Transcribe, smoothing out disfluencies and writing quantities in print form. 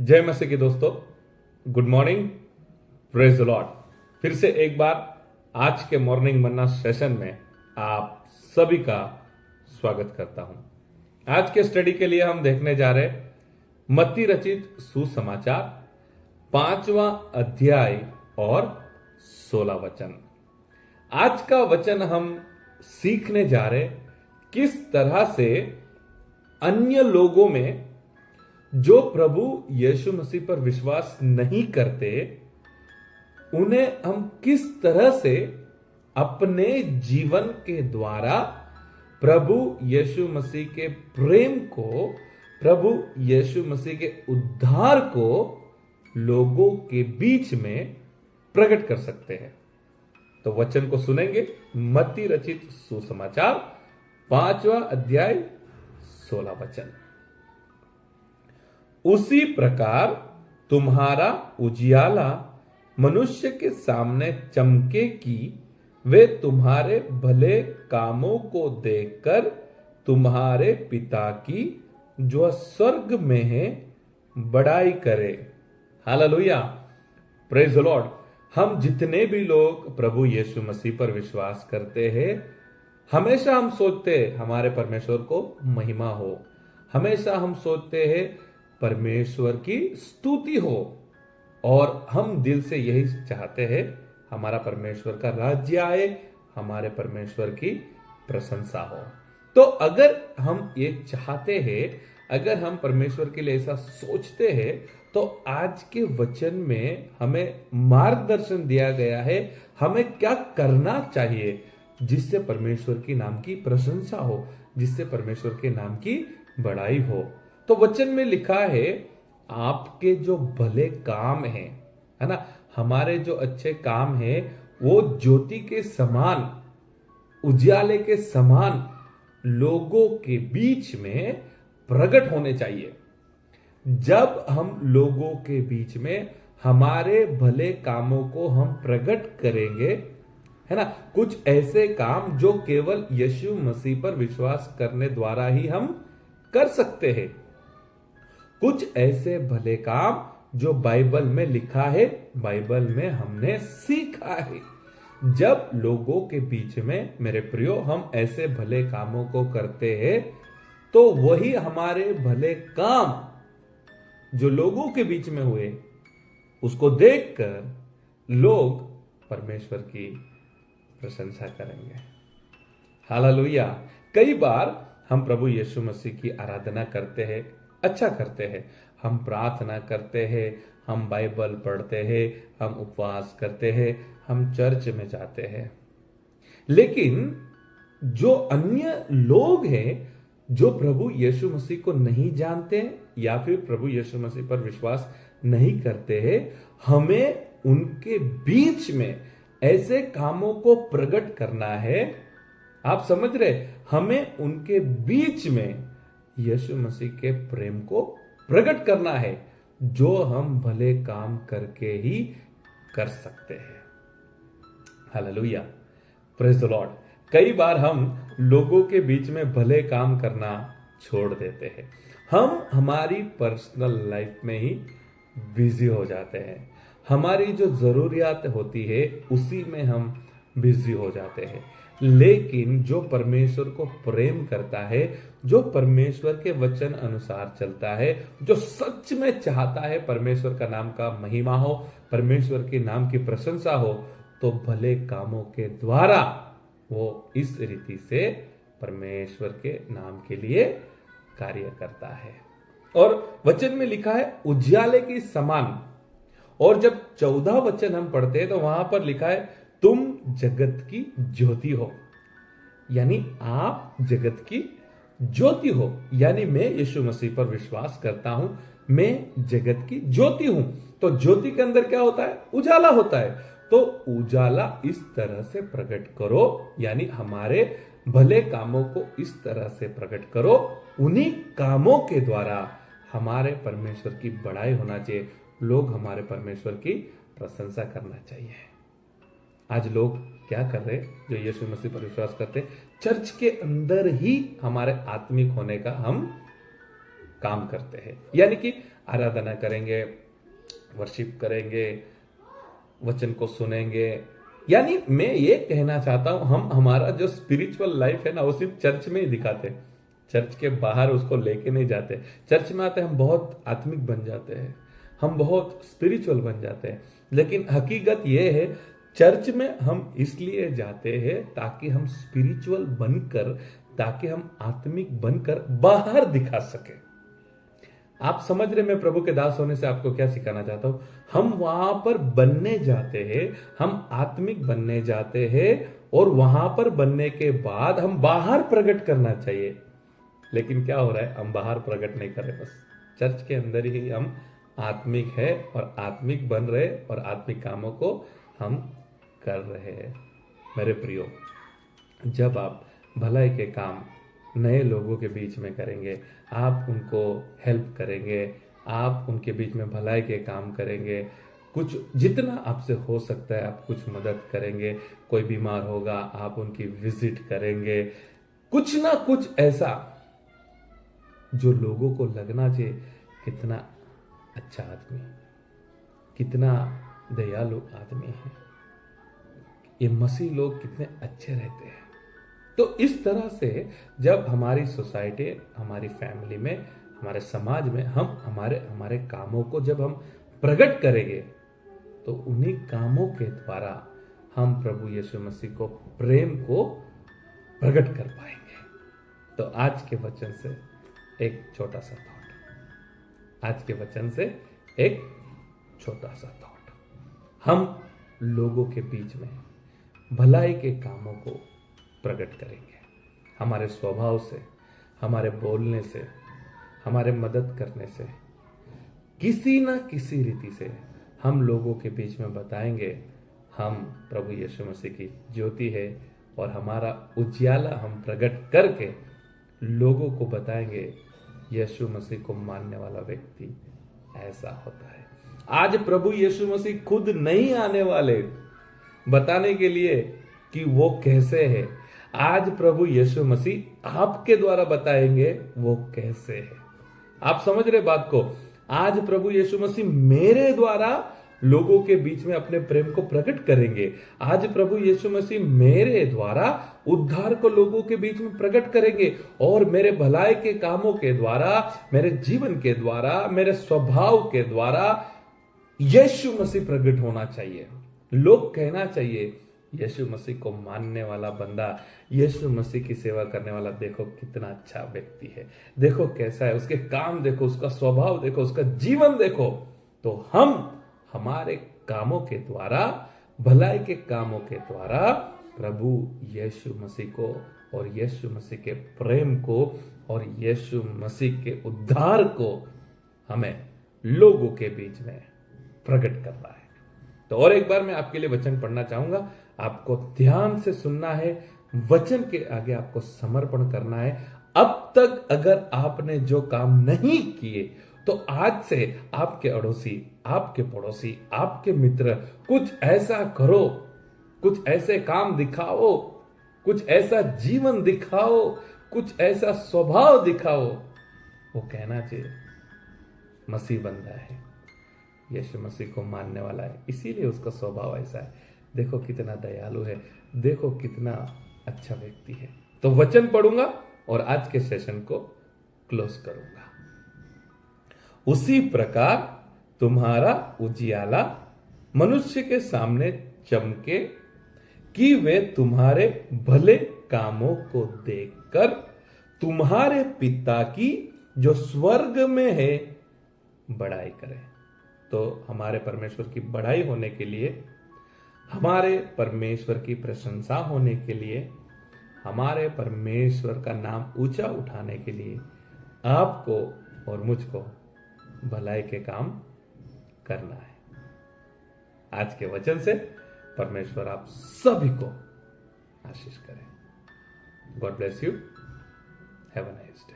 जय मसीह के दोस्तों, good morning, praise the Lord. फिर से एक बार आज के मॉर्निंग मन्ना सेशन में आप सभी का स्वागत करता हूं। आज के स्टडी के लिए हम देखने जा रहे मत्ती रचित सुसमाचार 5वां अध्याय और 16 वचन। आज का वचन हम सीखने जा रहे किस तरह से अन्य लोगों में जो प्रभु यीशु मसीह पर विश्वास नहीं करते, उन्हें हम किस तरह से अपने जीवन के द्वारा प्रभु यीशु मसीह के प्रेम को, प्रभु यीशु मसीह के उद्धार को लोगों के बीच में प्रकट कर सकते हैं। तो वचन को सुनेंगे। मत्ती रचित सुसमाचार 5वां अध्याय 16 वचन। उसी प्रकार तुम्हारा उजियाला मनुष्य के सामने चमके कि वे तुम्हारे भले कामों को देखकर तुम्हारे पिता की जो स्वर्ग में है बड़ाई करे। Hallelujah, praise the Lord. हम जितने भी लोग प्रभु यीशु मसीह पर विश्वास करते हैं, हमेशा हम सोचते हैं हमारे परमेश्वर को महिमा हो, हमेशा हम सोचते हैं परमेश्वर की स्तुति हो, और हम दिल से यही चाहते हैं हमारा परमेश्वर का राज्य आए, हमारे परमेश्वर की प्रशंसा हो। तो अगर हम ये चाहते हैं, अगर हम परमेश्वर के लिए ऐसा सोचते हैं, तो आज के वचन में हमें मार्गदर्शन दिया गया है हमें क्या करना चाहिए जिससे परमेश्वर की नाम की प्रशंसा हो, जिससे परमेश्वर के नाम की बड़ाई हो। तो वचन में लिखा है आपके जो भले काम हैं, है ना, हमारे जो अच्छे काम हैं वो ज्योति के समान, उजाले के समान लोगों के बीच में प्रकट होने चाहिए। जब हम लोगों के बीच में हमारे भले कामों को हम प्रकट करेंगे, है ना, कुछ ऐसे काम जो केवल यीशु मसीह पर विश्वास करने द्वारा ही हम कर सकते हैं, कुछ ऐसे भले काम जो बाइबल में लिखा है, बाइबल में हमने सीखा है। जब लोगों के बीच में, मेरे प्रियो, हम ऐसे भले कामों को करते हैं, तो वही हमारे भले काम जो लोगों के बीच में हुए, उसको देखकर लोग परमेश्वर की प्रशंसा करेंगे। हालेलुया। कई बार हम प्रभु यीशु मसीह की आराधना करते हैं, अच्छा करते हैं, हम प्रार्थना करते हैं, हम बाइबल पढ़ते हैं, हम उपवास करते हैं, हम चर्च में जाते हैं, लेकिन जो अन्य लोग हैं जो प्रभु यीशु मसीह को नहीं जानते हैं या फिर प्रभु यीशु मसीह पर विश्वास नहीं करते हैं, हमें उनके बीच में ऐसे कामों को प्रकट करना है। आप समझ रहे, हमें उनके बीच में यीशु मसीह के प्रेम को प्रकट करना है, जो हम भले काम करके ही कर सकते हैं। Hallelujah, praise the Lord. कई बार हम लोगों के बीच में भले काम करना छोड़ देते हैं, हम हमारी पर्सनल लाइफ में ही बिजी हो जाते हैं, हमारी जो जरूरियात होती है उसी में हम बिजी हो जाते हैं। लेकिन जो परमेश्वर को प्रेम करता है, जो परमेश्वर के वचन अनुसार चलता है, जो सच में चाहता है परमेश्वर का नाम का महिमा हो, परमेश्वर के नाम की प्रशंसा हो, तो भले कामों के द्वारा वो इस रीति से परमेश्वर के नाम के लिए कार्य करता है। और वचन में लिखा है उजियाले के समान। और जब 14 वचन हम पढ़ते हैं तो वहां पर लिखा है तुम जगत की ज्योति हो, यानी आप जगत की ज्योति हो। यानी मैं यीशु मसीह पर विश्वास करता हूं, मैं जगत की ज्योति हूं। तो ज्योति के अंदर क्या होता है? उजाला होता है। तो उजाला इस तरह से प्रकट करो, यानी हमारे भले कामों को इस तरह से प्रकट करो, उन्हीं कामों के द्वारा हमारे परमेश्वर की बड़ाई होना चाहिए, लोग हमारे परमेश्वर की प्रशंसा करना चाहिए। आज लोग क्या कर रहे हैं? जो यीशु मसीह पर विश्वास करते हैं, चर्च के अंदर ही हमारे आत्मिक होने का हम काम करते हैं, यानी कि आराधना करेंगे, वर्शिप करेंगे, वचन को सुनेंगे। यानी मैं ये कहना चाहता हूं, हम हमारा जो स्पिरिचुअल लाइफ है ना वो सिर्फ चर्च में ही दिखाते, चर्च के बाहर उसको लेके नहीं जाते। चर्च में आते हम बहुत आत्मिक बन जाते हैं, हम बहुत स्पिरिचुअल बन जाते हैं, लेकिन हकीकत ये है चर्च में हम इसलिए जाते हैं ताकि हम स्पिरिचुअल बनकर, ताकि हम आत्मिक बनकर बाहर दिखा सके। आप समझ रहे मैं प्रभु के दास होने से आपको क्या सिखाना चाहता हूं? हम वहां पर बनने जाते हैं, हम आत्मिक बनने जाते हैं, और वहां पर बनने के बाद हम बाहर प्रकट करना चाहिए। लेकिन क्या हो रहा है, हम बाहर प्रकट नहीं कर रहे, बस चर्च के अंदर ही हम आत्मिक है और आत्मिक बन रहे और आत्मिक कामों को हम कर रहे हैं। मेरे प्रियो, जब आप भलाई के काम नए लोगों के बीच में करेंगे, आप उनको हेल्प करेंगे, आप उनके बीच में भलाई के काम करेंगे, कुछ जितना आपसे हो सकता है आप कुछ मदद करेंगे, कोई बीमार होगा आप उनकी विजिट करेंगे, कुछ ना कुछ ऐसा जो लोगों को लगना चाहिए कितना अच्छा आदमी, कितना दयालु आदमी है, ये मसीह लोग कितने अच्छे रहते हैं। तो इस तरह से जब हमारी सोसाइटी, हमारी फैमिली में, हमारे समाज में हम हमारे कामों को जब हम प्रकट करेंगे, तो उन्हीं कामों के द्वारा हम प्रभु यीशु मसीह को, प्रेम को प्रकट कर पाएंगे। तो आज के वचन से एक छोटा सा थॉट, आज के वचन से एक छोटा सा थॉट, हम लोगों के बीच में भलाई के कामों को प्रकट करेंगे, हमारे स्वभाव से, हमारे बोलने से, हमारे मदद करने से, किसी ना किसी रीति से हम लोगों के बीच में बताएंगे हम प्रभु यीशु मसीह की ज्योति है, और हमारा उजियाला हम प्रकट करके लोगों को बताएंगे यीशु मसीह को मानने वाला व्यक्ति ऐसा होता है। आज प्रभु यीशु मसीह खुद नहीं आने वाले बताने के लिए कि वो कैसे है, आज प्रभु यीशु मसीह आपके द्वारा बताएंगे वो कैसे है। आप समझ रहे बात को? आज प्रभु यीशु मसीह मेरे द्वारा लोगों के बीच में अपने प्रेम को प्रकट करेंगे। आज प्रभु यीशु मसीह मेरे द्वारा उद्धार को लोगों के बीच में प्रकट करेंगे, और मेरे भलाई के कामों के द्वारा, मेरे जीवन के द्वारा, मेरे स्वभाव के द्वारा यीशु मसीह प्रकट होना चाहिए। लोग कहना चाहिए यीशु मसीह को मानने वाला बंदा, यीशु मसीह की सेवा करने वाला, देखो कितना अच्छा व्यक्ति है, देखो कैसा है, उसके काम देखो, उसका स्वभाव देखो, उसका जीवन देखो। तो हम हमारे कामों के द्वारा, भलाई के कामों के द्वारा प्रभु यीशु मसीह को और यीशु मसीह के प्रेम को और यीशु मसीह के उद्धार को हमें लोगों के बीच में प्रकट करना है। तो और एक बार मैं आपके लिए वचन पढ़ना चाहूंगा, आपको ध्यान से सुनना है, वचन के आगे आपको समर्पण करना है। अब तक अगर आपने जो काम नहीं किए, तो आज से आपके अड़ोसी, आपके पड़ोसी, आपके मित्र, कुछ ऐसा करो, कुछ ऐसे काम दिखाओ, कुछ ऐसा जीवन दिखाओ, कुछ ऐसा स्वभाव दिखाओ, वो कहना चाहिए मसीह बंदा है, यीशु मसीह को मानने वाला है, इसीलिए उसका स्वभाव ऐसा है, देखो कितना दयालु है, देखो कितना अच्छा व्यक्ति है। तो वचन पढ़ूंगा और आज के सेशन को क्लोज करूंगा। उसी प्रकार तुम्हारा उजियाला मनुष्य के सामने चमके, कि वे तुम्हारे भले कामों को देखकर तुम्हारे पिता की जो स्वर्ग में है बड़ाई करें। तो हमारे परमेश्वर की बड़ाई होने के लिए, हमारे परमेश्वर की प्रशंसा होने के लिए, हमारे परमेश्वर का नाम ऊंचा उठाने के लिए आपको और मुझको भलाई के काम करना है। आज के वचन से परमेश्वर आप सभी को आशीष करें। God bless you. Have a nice day.